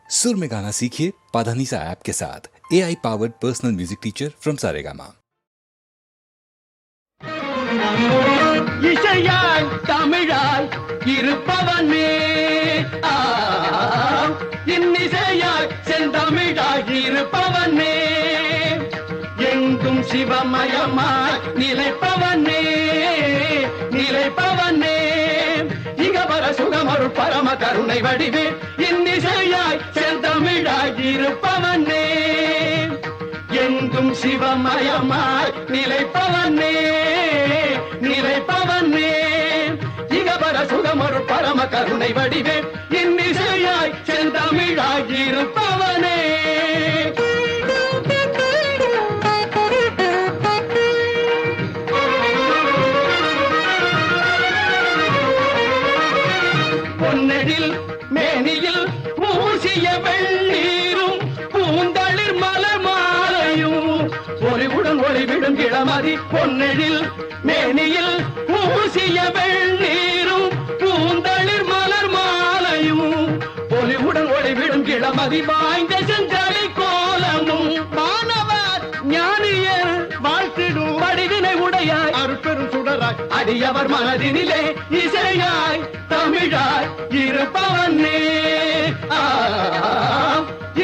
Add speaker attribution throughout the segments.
Speaker 1: सुर में गाना सीखिए पाधानीसा ऐप के साथ। AI powered personal music teacher from Saregama.
Speaker 2: இசையாய் தமிழாய் இருப்பவனே இன்னிசையாய் செந்தமிழாய் இருப்பவனே எங்கும் சிவமயமாய் நிலைப்பவனே நிலைப்பவனே இகவர சுகமருள் பரம கருணை வடிவே இன்னிசையாய் செந்தமிழாய் இருப்பவனே எங்கும் சிவமயமாய் நிலைப்பவனே நிலைப்பவனே இகவர சுகமருள் பரம கருணை வடிவே இன்னிசையாய் செந்தமிழாய் இருப்பவனே பொன்னெழில் மேனியில் பூசிய வெள்ளீரும் பூந்தளிர் மலர் மாலையும் ஒளிவுடன் ஒளிவிடும் இளமதி பொன்னெழில் மேனியில் பூசிய வெள்ளீரும் பூந்தளிர் மலர் மாலையும் ஒளிவுடன் ஒளிவிடும் இளமதி வாய்ந்த செஞ்சலை கோலமும் மாணவர் ஞானியர் வாழ்த்திடும் வடிவினை உடையாய் அருட்பெரும் சுடராய் அடியவர் மனதினிலே இசையாய் தமிழாய் இருப்பவனே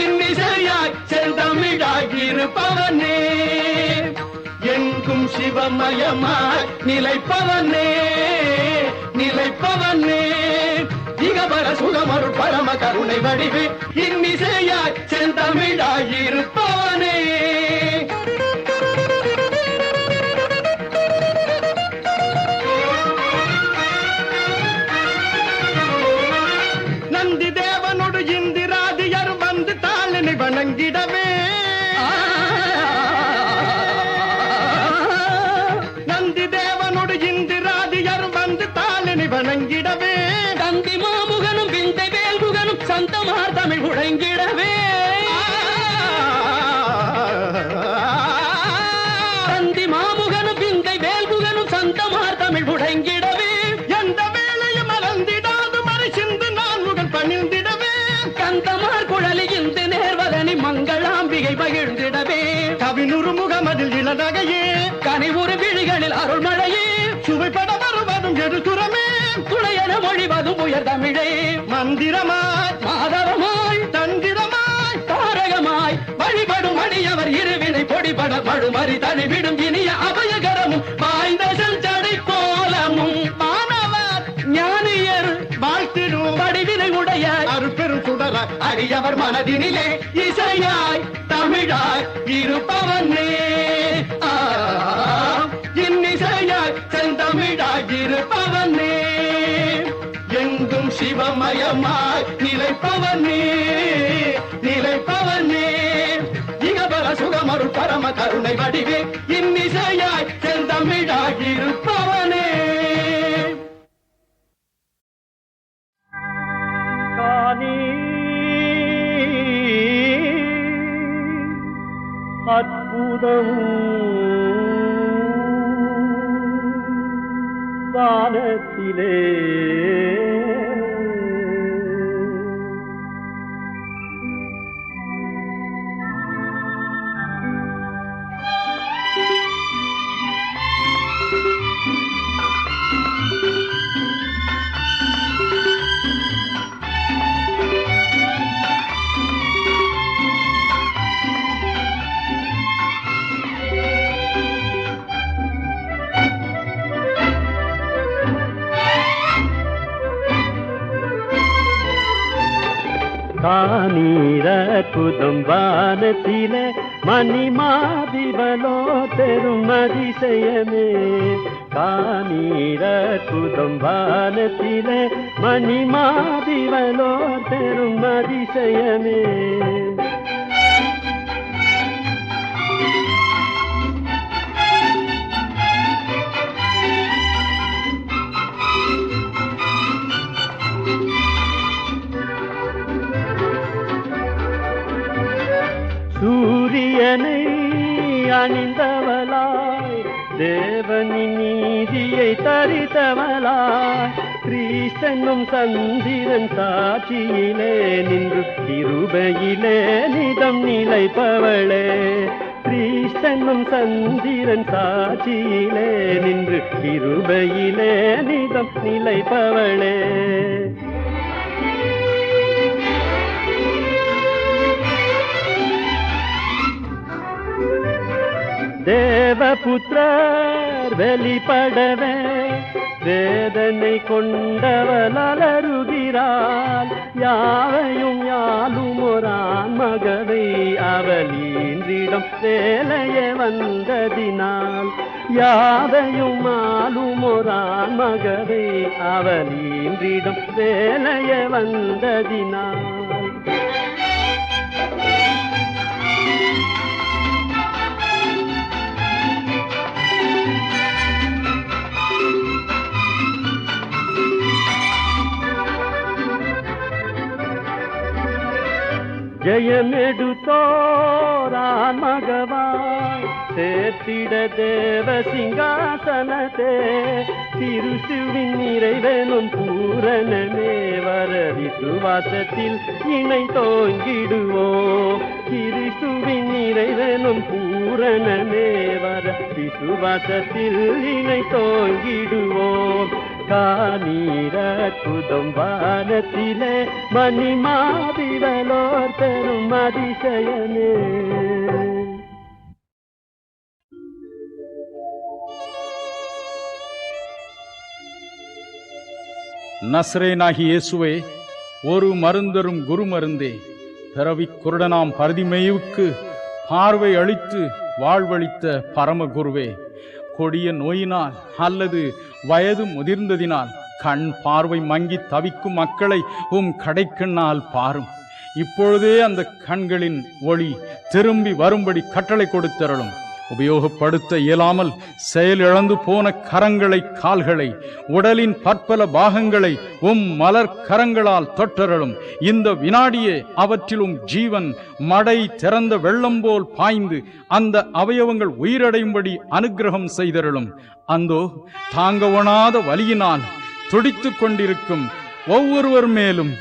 Speaker 2: இன்னிசையாய் செந்தமிழாய் இருப்பவனே எங்கும் சிவமயமாய் நிலைப்பவனே நிலைப்பவனே இகவர சுகமருள் பரம கருணை வடிவே இன்னிசையாய் செந்தமிழாய் இருப்பவனே நந்தி தேவனோடு இந்திராதியர் வந்து தாளினை வணங்கிடவே நந்தி தேவனோடு இந்திராதியர் வந்து தாளினை வணங்கிடவே தந்தி மாமுகனும் விந்தை வேல்குகனும் சந்தமார் தமிழ் உழைங்கிடவே தந்தி மாமுகனும் விந்தை வேல்குகனும் சந்தமார் தமிழ் உழைங்கிடவே எந்த வேளையும் மறந்திடாது மறை சிந்து நான்முகன் பணிந்திடவே கந்தமார் குழலி இந்த நேர்வதனி மங்களாம்பிகை பகிர்ந்திடவே கவினுறு முகமதில் இளநகையே கனிவுறு விழிகளில் அருள்மழையே சுவைப்பட வருவதும் எழுத்துறமே துணையென மொழிவதும் உயர் தமிழே மந்திரமாய் மாதவமாய் தந்திரமாய் தாரகமாய் வழிபடும் அடியவர் இருவினை பொடிபட படுமறி தனிவிடும் இனிய அபயகரமும் வாய்ந்த செஞ்சடை கோலமும் மாணவர் ஞானியர் வாழ்த்திடும் வடிவினை உடைய அருட்பெரும் சுடராய் அடியவர் மனதினிலே இசையாய் தமிழாய் இருப்பவனே இன்னிசையாய் செந்தமிழாய் இருப்பவனே எங்கும் சிவமயமாய் நிலைப்பவனே நிலைப்பவனே இகவர சுகமருள் பரம கருணை வடிவே இன்னிசையாய் செந்தமிழாய் இருப்பவனே காணி அற்புதம் வானத்திலே காணீரற்புதம் வானத்திலே மணிமாதிவலோ பெரும் அதிசயமே காணீரற்புதம் வானத்திலே மணிமாதிவலோ பெரும் அதிசயமே சூரியனை அணிந்தவளாய் தேவனின் நீதியை தரித்தவளாய் கிறிஸ்தனும் சந்திரன் சாட்சியிலே நின்று கிருபையிலே நிதம் நிலைப்பவளே. கிறிஸ்தனும் சந்திரன் சாட்சியிலே நின்று கிருபையிலே நிதம் நிலைப்பவளே. தேவபுத்திரர் வெளிப்படவே வேதனை கொண்டவள் அலறுகிறாள். யாவையும் யாழும் ஒரான் மகவை அவளீன்றிடம் வேலைய வந்ததினால். யாவையும் ஆளும் ஒரான் மகவை அவளீன்றிடம் வேலைய வந்ததினால். ஜெயமெடுத்தோரான் மகவாய் சேர்த்திட தேவ சிங்காசனத்தே. கிறிஸ்துவின் நிறைவேனும் பூரணமே வர விசுவாசத்தில் இணை தோங்கிடுவோம். கிறிஸ்துவின் நிறைவேனும் பூரணமே வர விசுவாசத்தில் இணை தோங்கிடுவோம். காணீரற்புதம் வானத்திலே மணிமாதிரலோர் பெரும் அதிசயமே.
Speaker 3: நசரேனாகி இயேசுவே, ஒரு மருந்தரும் குரு மருந்தே, பிறவி குருடனாம் பரதிமேயுக்கு பார்வை அளித்து வாழ்வளித்த பரமகுருவே, கொடிய நோயினால் அல்லது வயது முதிர்ந்ததினால் கண் பார்வை மங்கி தவிக்கும் மக்களை கடைக்கண்ணால் பாரும். இப்பொழுதே அந்த கண்களின் ஒளி திரும்பி வரும்படி கட்டளை கொடுத்தருளும். உபயோகப்படுத்த இயலாமல் செயலிழந்து போன கரங்களை, கால்களை, உடலின் பற்பல பாகங்களை மலர் கரங்களால் தொட்டருளும். இந்த வினாடியே அவற்றிலும் ஜீவன் மடை திறந்த வெள்ளம் போல் பாய்ந்து அந்த அவயவங்கள் உயிரடையும்படி அனுக்கிரகம் செய்தருளும். அந்தோ தாங்க ஒணாத வலியினால் துடித்துக் கொண்டிருக்கும் ஒவ்வொருவர் மேலும்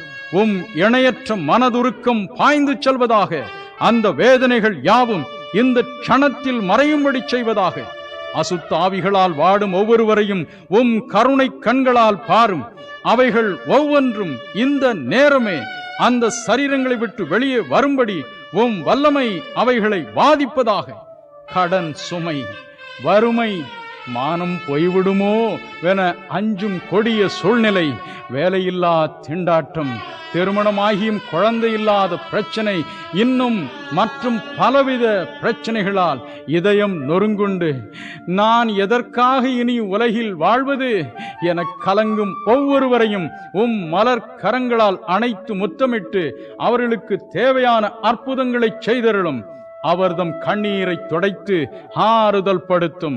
Speaker 3: இணையற்ற மனதுருக்கம் பாய்ந்து செல்வதாக. அந்த வேதனைகள் யாவும் இந்த க்ஷணத்தில் மறையும்படி செய்வதாக. அசுத்த ஆவிகளால் வாடும் ஒவ்வொருவரையும் கருணை கண்களால் பாரும். அவைகள் ஒவ்வொன்றும் இந்த நேரமே அந்த சரீரங்களை விட்டு வெளியே வரும்படி வல்லமை அவைகளை பாதிப்பதாக. கடன் சுமை, வறுமை, மானம் போய்விடுமோ என அஞ்சும் கொடிய சூழ்நிலை, வேலையில்லா திண்டாட்டம், திருமணமாகியும் குழந்தை இல்லாத பிரச்சனை, இன்னும் மற்றும் பலவித பிரச்சனைகளால் இதயம் நொறுங்குண்டு நான் எதற்காக இனி உலகில் வாழ்வது என கலங்கும் ஒவ்வொருவரையும் மலர் கரங்களால் அணைத்து முத்தமிட்டு அவர்களுக்கு தேவையான அற்புதங்களை செய்தருளும். அவர்தம் கண்ணீரை துடைத்து ஆறுதல் படுத்தும்.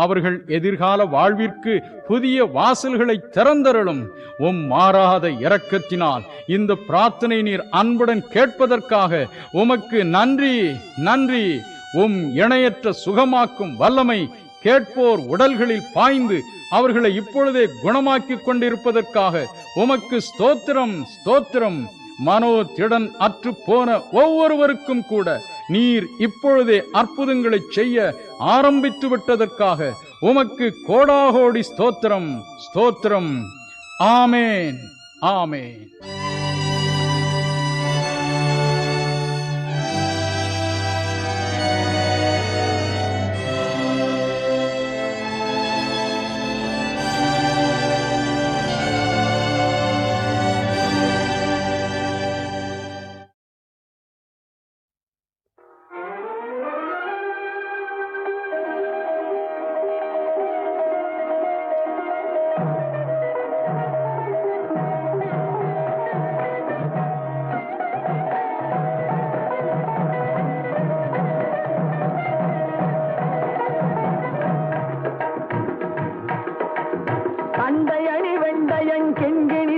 Speaker 3: அவர்கள் எதிர்கால வாழ்விற்கு புதிய வாசல்களை திறந்தருளும். மாறாத இரக்கத்தினால் இந்த பிரார்த்தனை நீர் அன்புடன் கேட்பதற்காக உமக்கு நன்றி, நன்றி. இணையற்ற சுகமாக்கும் வல்லமை கேட்போர் உடல்களில் பாய்ந்து அவர்களை இப்பொழுதே குணமாக்கிக் கொண்டிருப்பதற்காக உமக்கு ஸ்தோத்திரம், ஸ்தோத்திரம். மனோதிடன் அற்று போன ஒவ்வொருவருக்கும் கூட நீர் இப்பொழுதே அற்புதங்களை செய்ய ஆரம்பித்து விட்டதற்காக உமக்கு கோடாகோடி ஸ்தோத்திரம், ஸ்தோத்திரம். ஆமேன், ஆமேன்.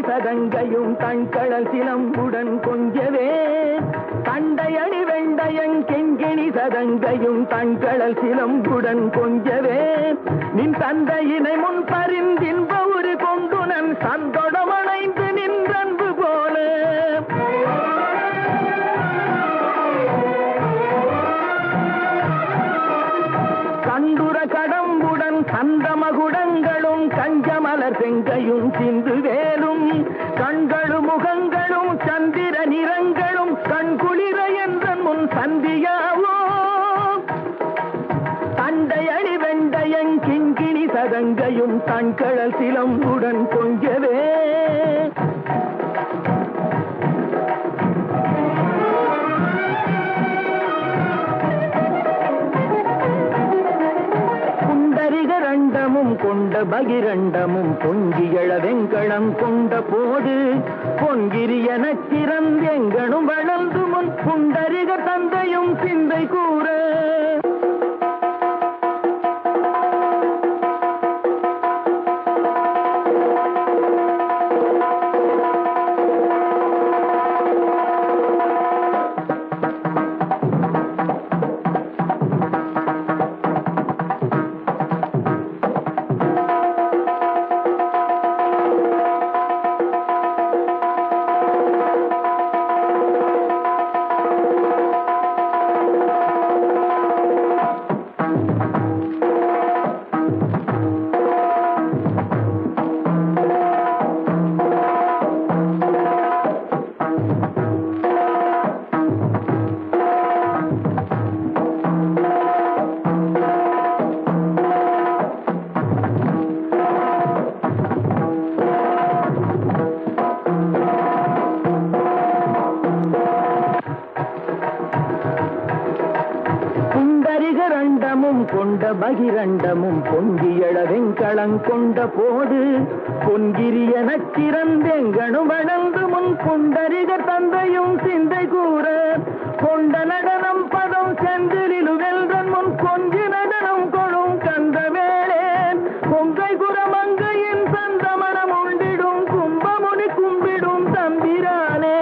Speaker 4: சதங்கையும் தண்கடல் சிலம்புடன் கொஞ்சவே, தண்டையணி வெண்டையங் கெங்கிணி சதங்கையும் தண்கடல் சிலம்புடன் கொஞ்சவே, நின் தந்தையினை முன் பரிந்தின்ப ஒரு கொண்டு நன் சந்தோ கந்த மகுடங்களும் கஞ்சமலர் செங்கையும் சிந்து வேலும் கண்களும் முகங்களும் சந்திர நிறங்களும் கண்குளிர என்ற முன் சந்தியாவோ தண்டை அணி வெண்டையன் கிண்கிணி சதங்கையும் தன்கடல் சிலம்புடன் கொஞ்சவே கொண்ட பகிரண்டமும் பொங்கியழ வெங்கடம் கொண்ட போடு பொன்கிரிய நச்சிறந்தெங்கனும் வளர்ந்து முன் புண்டரிக தந்தையும் சிந்தை கூற கொண்ட பகிரண்டமும் பொங்கியழ வெங்கலம் கொண்ட போது பொன்கிரிய நச்சிறந்தெங்கனும் வளர்ந்து முன் புண்டரிக தந்தையும் சிந்தை கூற கொண்ட நடனம் பதம் செந்திலிலு வெல்றன் முன் கொஞ்சி நடனம் கொழும் கந்த வேளே கொங்கை குரமங்கையின் சந்தமனம் உண்டிடும் கும்பமுனி கும்பிடும் தம்பிரானே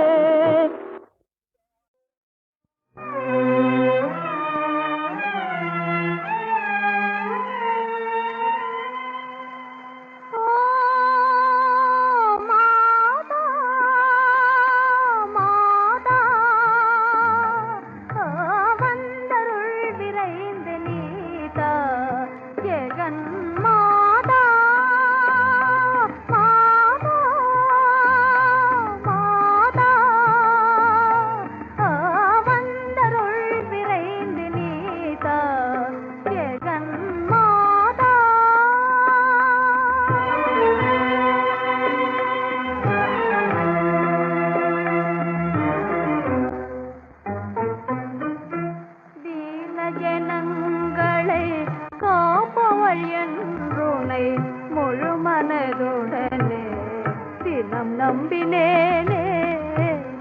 Speaker 4: நம்பினேனே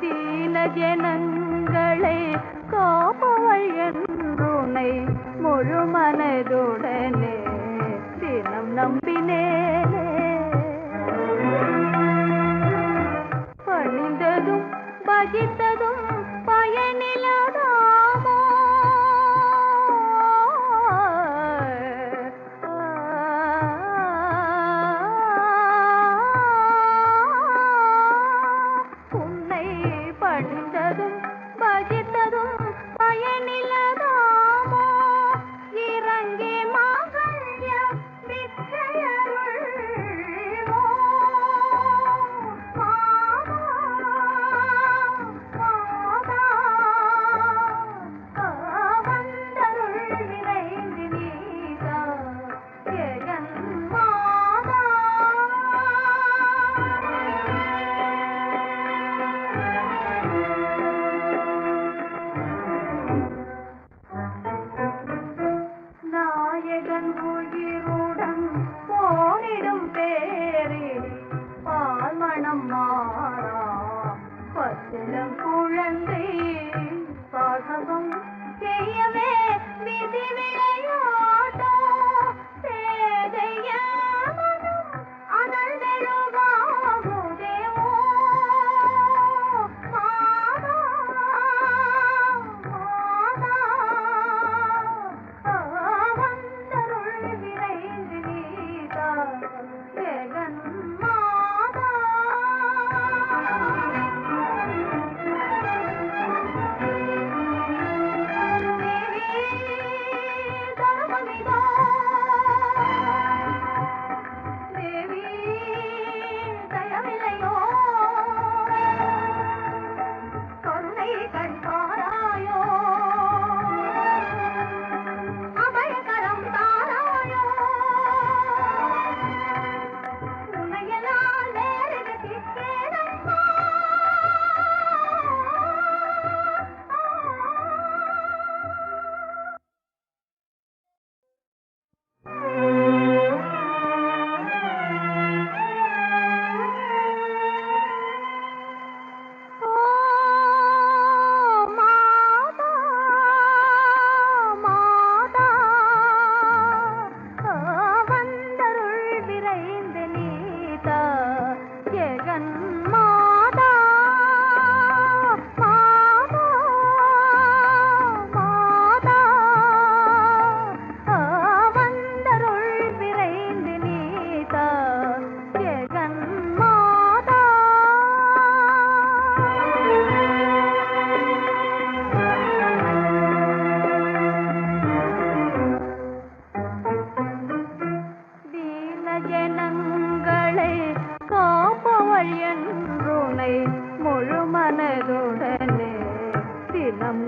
Speaker 4: தீன ஜனங்களை காப்பவள் என்றுனை முழு மனதுடனே தினம் நம்பினேனே பணிந்ததும் பகித்ததும் பயனிலதாமோ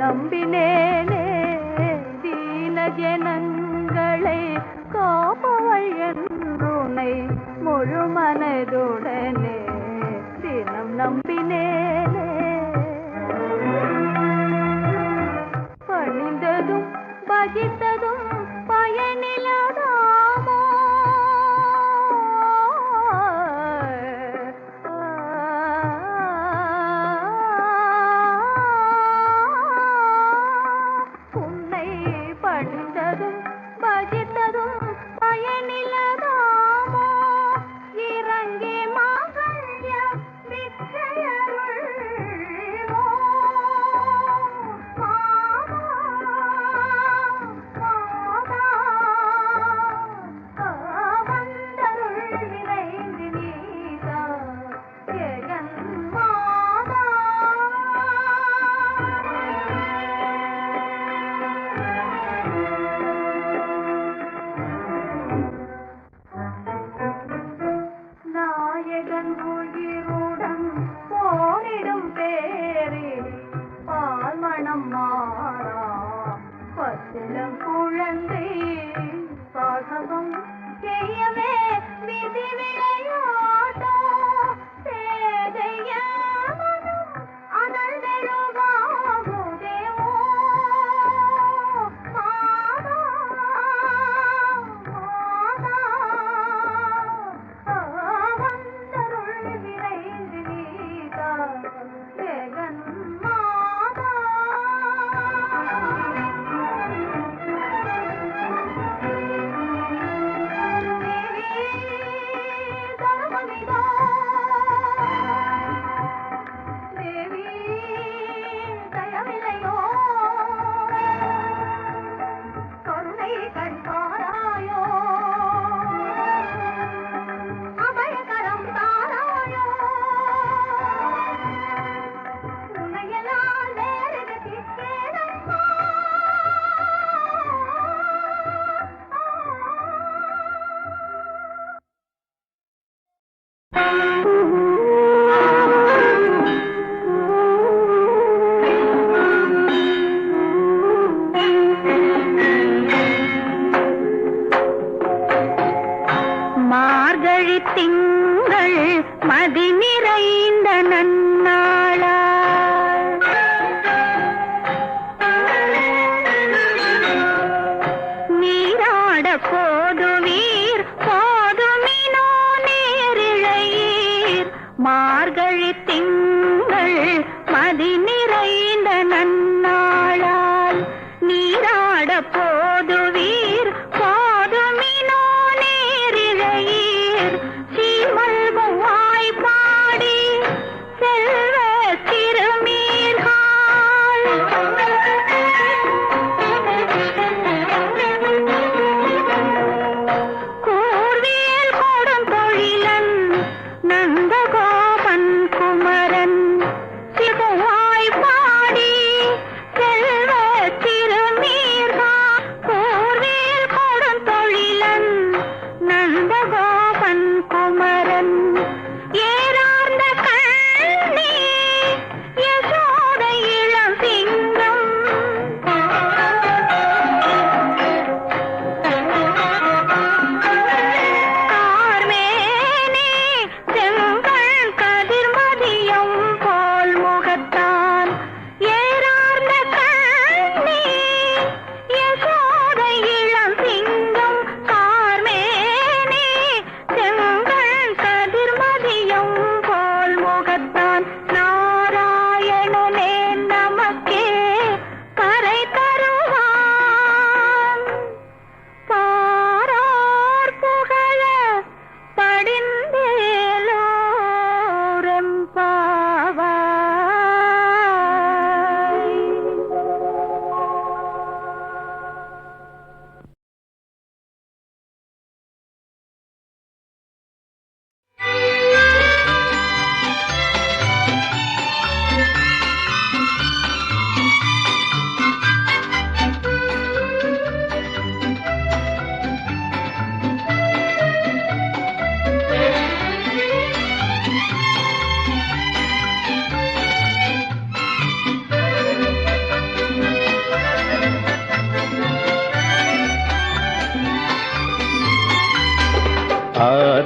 Speaker 4: நம்பினேனே தீன ஜனங்களை காப்பவள் என்றுனை முழு மனதுடனே தினம் நம்பினேனே பணிந்ததும் பகித்ததும் பயனிலதாமோ உன்னை பணிந்ததும் பகித்ததும் பயனிலதாமோ இறங்கி மாங்கல்ய விச்சயருள்வோ மாமா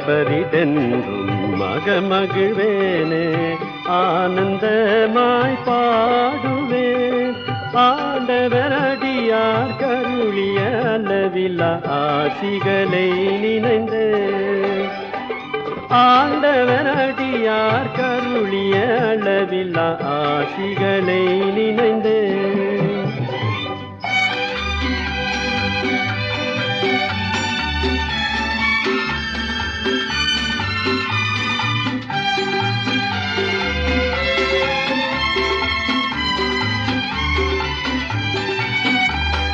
Speaker 2: பரிதென்றும் மகமகிழ்வேனே ஆனந்தமாய் பாடுவேன் ஆண்டவரடியார் கருளிய அளவில்லா ஆசிகளை நினைந்து ஆண்டவரடியார் கருளிய அளவில்லா ஆசிகளை நினைந்து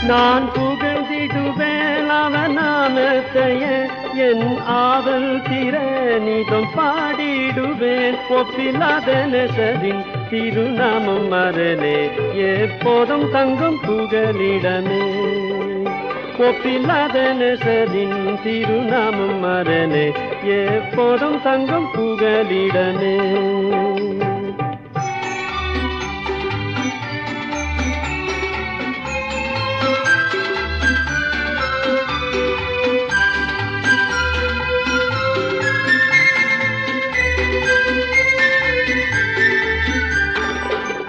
Speaker 2: நான் புகழ்ந்திடுவேன் அவன் நாமத்தைய என் ஆவல் திறனிதம் பாடிடுவேன் ஒப்பில்லாத நெசரின் திருநாமம் மரணே எப்போதும் தங்கும் புகலிடமே ஒப்பில்லாத நெசரின் திருநாமம் மரணே எப்போதும் தங்கும் புகலிடமே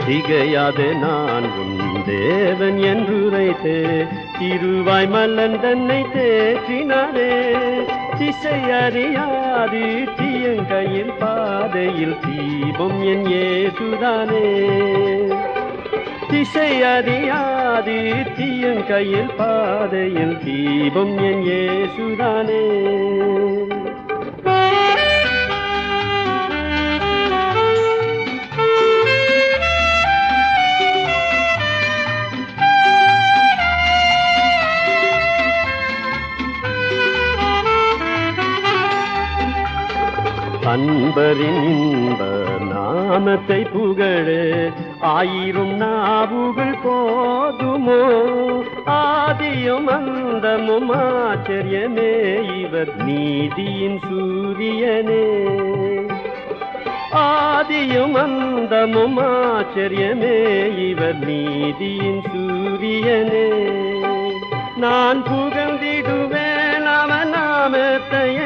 Speaker 2: திகையாது நான் உன் தேவன் என்றுரைத்து திருவாய் மல்லன் தன்னை தேற்றினாரே திசை அறியாது தீயங்கையில் பாதையில் தீபம் என் ஏசுதானே திசை அறியாது தீயங்கையில் பாதையில் தீபம் என் ஏசுதானே அன்பரின் இன்ப நாமத்தை புகழ ஆயிரம் நாவுகள் போதுமோ ஆதியும் அந்தமும் ஆச்சரியமே இவர் நீதியின் சூரியனே ஆதியும் அந்தமும் ஆச்சரியமே இவர் நீதியின் சூரியனே நான் புகழ்ந்திடுவேன் அவன் நாமத்தைய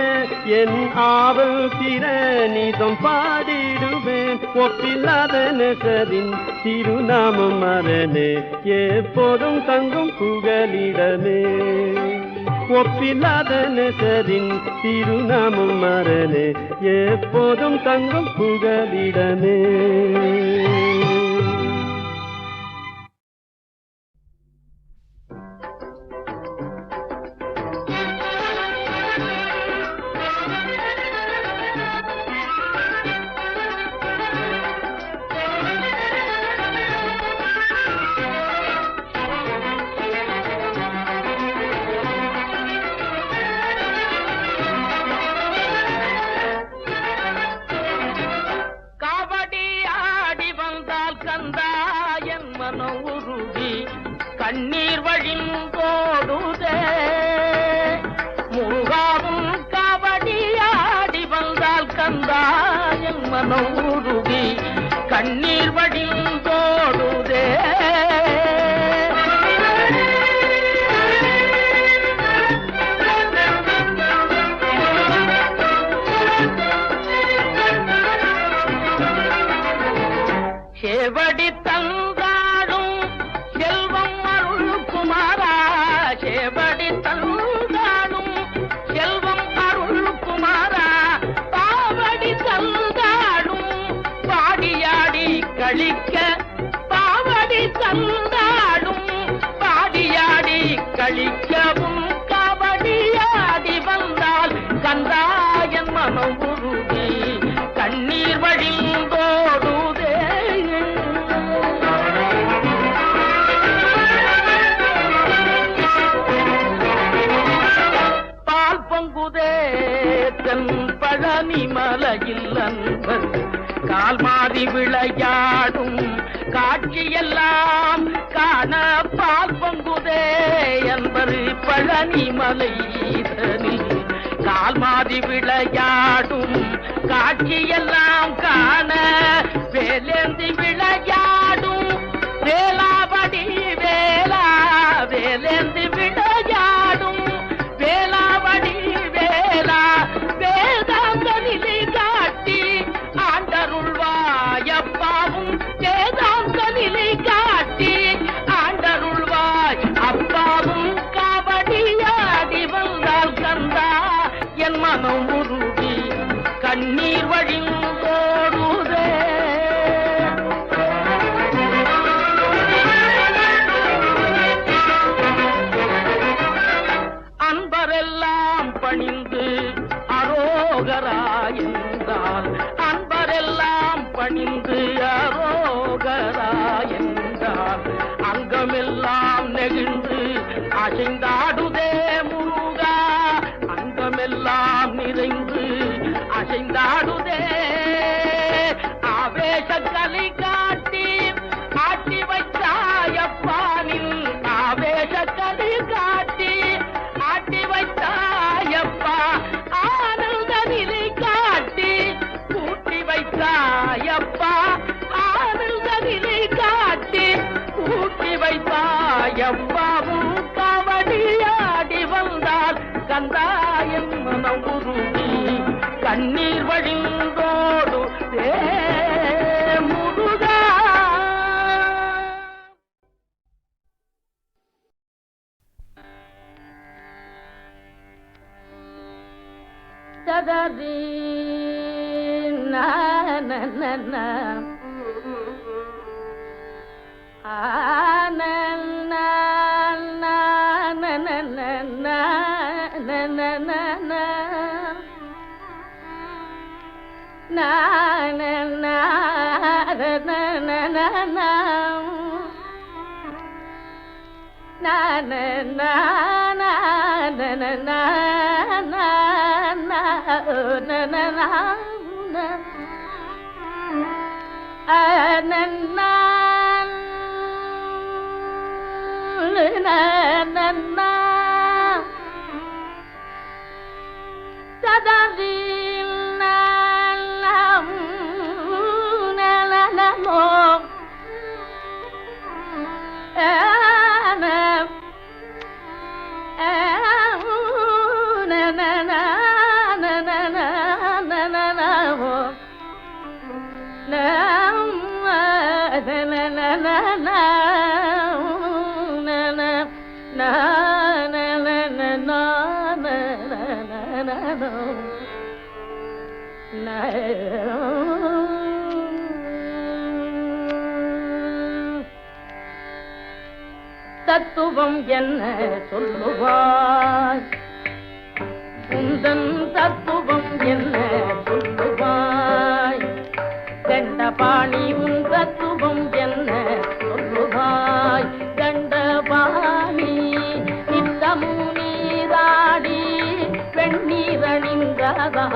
Speaker 2: என் ஆவல் திறனிதம் பாடிடுவேன் ஒப்பில்லாத நெசரின் திருநாமம் மரணே எப்போதும் தங்கும் புகலிடமே ஒப்பில்லாத நெசரின் திருநாமம் மரணே எப்போதும் தங்கும் புகலிடமே
Speaker 5: கண்ணீர் வழிந்தோடுதே முருகாவும் காவடியாடி வந்தால் கந்தாயன் மனம் உருகி கண்ணீர் வழிந்தோடுதே சேவடி தந்தாடும் செல்வம் அருள் குமாரா சேவடி தந்தாடும் செல்வம் அருள் குமாரா பாவடி தந்தாடும் பாடியாடி கழிக்க பாவடி தந்தாடும் பாடியாடி கழிக்கவும் காவடியாடி வந்தால் கந்தாயன் மனம் உருகி கண்ணீர் வழிந்தோடுதே பால் பொங்குதே தென் பழனி மலையில் அன்பர் கால் மாறி விளையாடும் காட்சியெல்லாம் காண பால் பொங்குதே என்பது பழனி மலைதனில் கால் மாறி விளையாடும் காட்சியெல்லாம் காண வேலேந்தி விளையாடும் வேளாவடி வேளா வேலேந்தி விளையாடும் வேளாவடி வேளா வேத ஐயப்பாவும் காவடியாடி வந்தால் கந்தாயன் மனம் உருகி கண்ணீர் வழிந்தோடு முருகா. ததரி நன தத்துவம் என்ன சொல்லுவாய், உந்தன் தத்துவம் என்ன சொல்லுவாய், தண்டபாணி உன் தத்துவம் என்ன சொல்லுவாய், தண்டபாணி நித்தமும் நீராடி வெண்ணீரணிந்ததால்,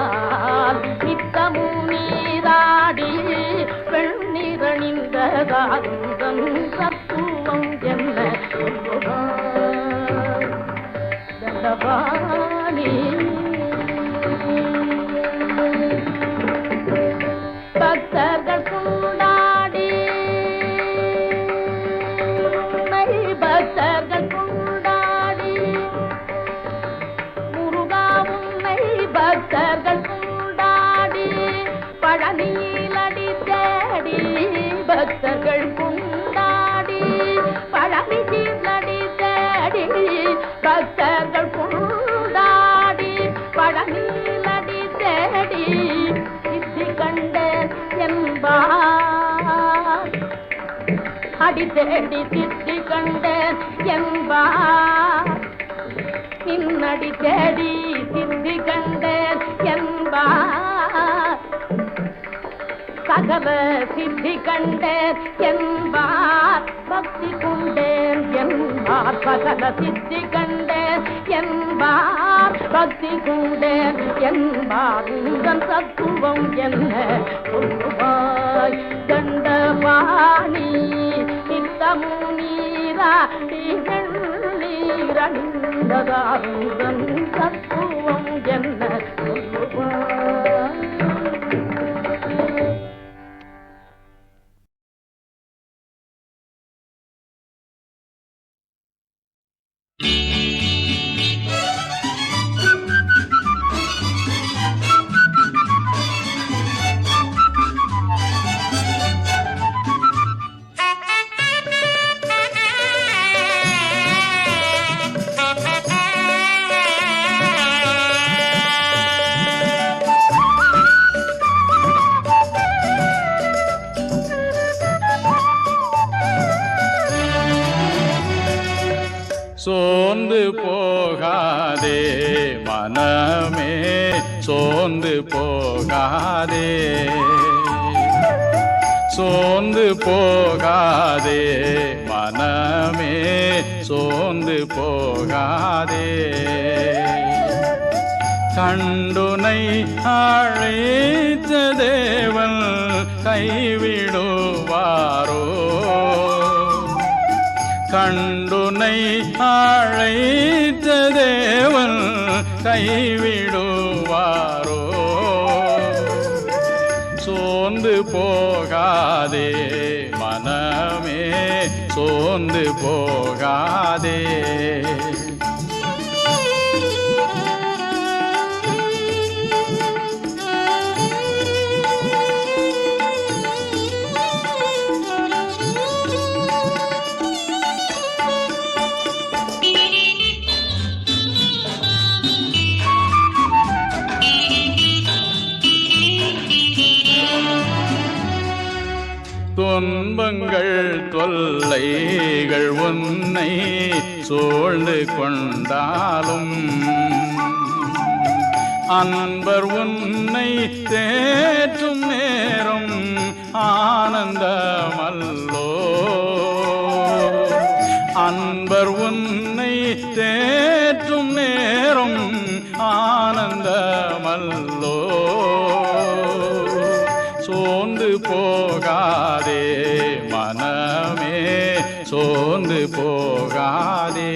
Speaker 5: நித்தமும் நீராடி வெண்ணீரணிந்ததால் உந்தன் தத்துவம் என்ன சொல்லுவாய், தண்டபாணி. பக்தர்கள் கொண்டாடி பக்தர்கள் கொண்டாடி முருகா உன்னை பக்தர்கள் கொண்டாடி பழனியில் அடி தேடி, பக்தர்கள் கொண்டாடி பழனியில் அடி தேடி, பக்தர்கள் கொண்டாடி பழனியில் அடி தேடி சித்தி கண்டேன் என்பார், அடி தேடி சித்தி கண்டேன் என்பார், நின்னடி தேடி சித்தி கண்டேன் என்பார், சகல சித்தி கண்டேன் என்பார், பக்தி கொண்டேன் என்பார், சகல சித்தி கண்டேன் என்பார், பக்தி கொண்டேன் என்பார், உந்தன் தத்துவம் என்ன சொல்லுவாய், தண்டபாணி நித்தமும் நீராடி வெண்ணீரணிந்ததால் உந்தன் தத்துவம் என்ன சொல்லுவாய்.
Speaker 3: சோர்ந்து போகாதே மனமே, சோர்ந்து போகாதே, சோர்ந்து போகாதே மனமே, சோர்ந்து போகாதே, கண்டுனை அழைத்த தேவன் கைவிடுவாரோ, கண்டுனை அழைத்த தேவன் கைவிடுவாரோ, சோர்ந்து போகாதே மனமே, சோர்ந்து போகாதே. துன்பங்கள் தொல்லைகள் உன்னை சூழ்ந்து கொண்டாலும் அன்பர் உன்னை தேற்றும் நேரம் ஆனந்தமல்லோ. அன்பர் உன்னை தேற்றும் நேரம் ஆனந்தமல்லோ. சோர்ந்து போகாதே மனமே, சோர்ந்து போகாதே.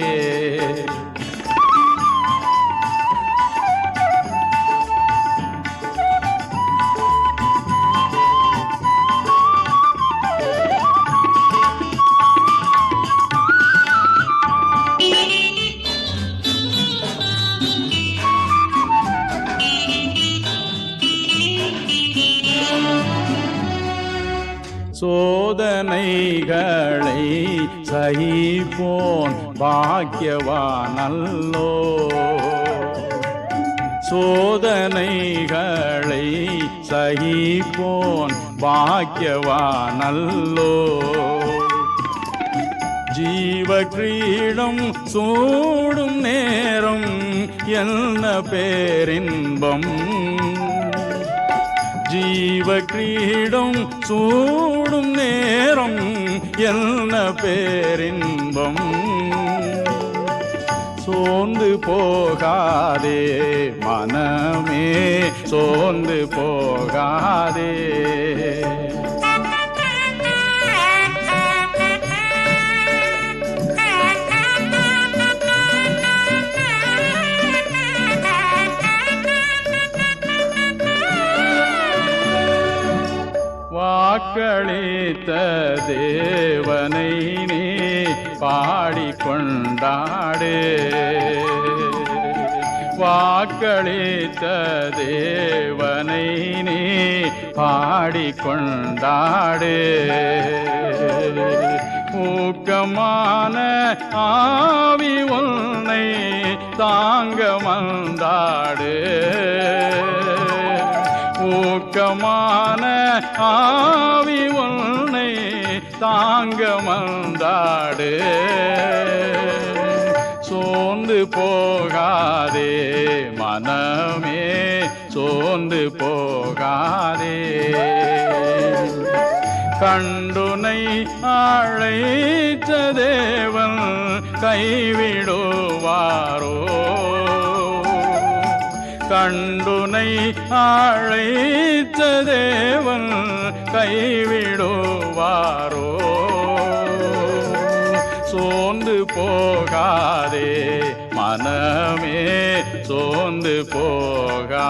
Speaker 3: சோதனைகளை சகிப்போன் பாக்கியவானல்லோ. சோதனைகளை சகிப்போன் பாக்கியவானல்லோ. ஜீவ கிரீடம் சூடும் நேரம் என்ன பேரின்பம். ஜீவ கிரீடம் சூடும் நேரம் என்ன பேரின்பம். சோர்ந்து போகாதே மனமே, சோர்ந்து போகாதே. வாக்களித்த தேவனை நீ பாடிக்கொண்டாடு. வாக்களித்த தேவனை நீ பாடிக்கொண்டாடு. ஊக்கமான ஆவி உன்னை தாங்க வந்தாடு. ஊக்கமான ஆவி உன்னை தாங்க வந்தாடு. சோர்ந்து போகாதே மனமே, சோர்ந்து போகாதே. கண்டுனை அழைத்த தேவன் கைவிடுவாரோ. கண்டுனை அழைத்த தேவன் கைவிடுவாரோ. சோர்ந்து போகாதே மனமே, சோர்ந்து போகாதே.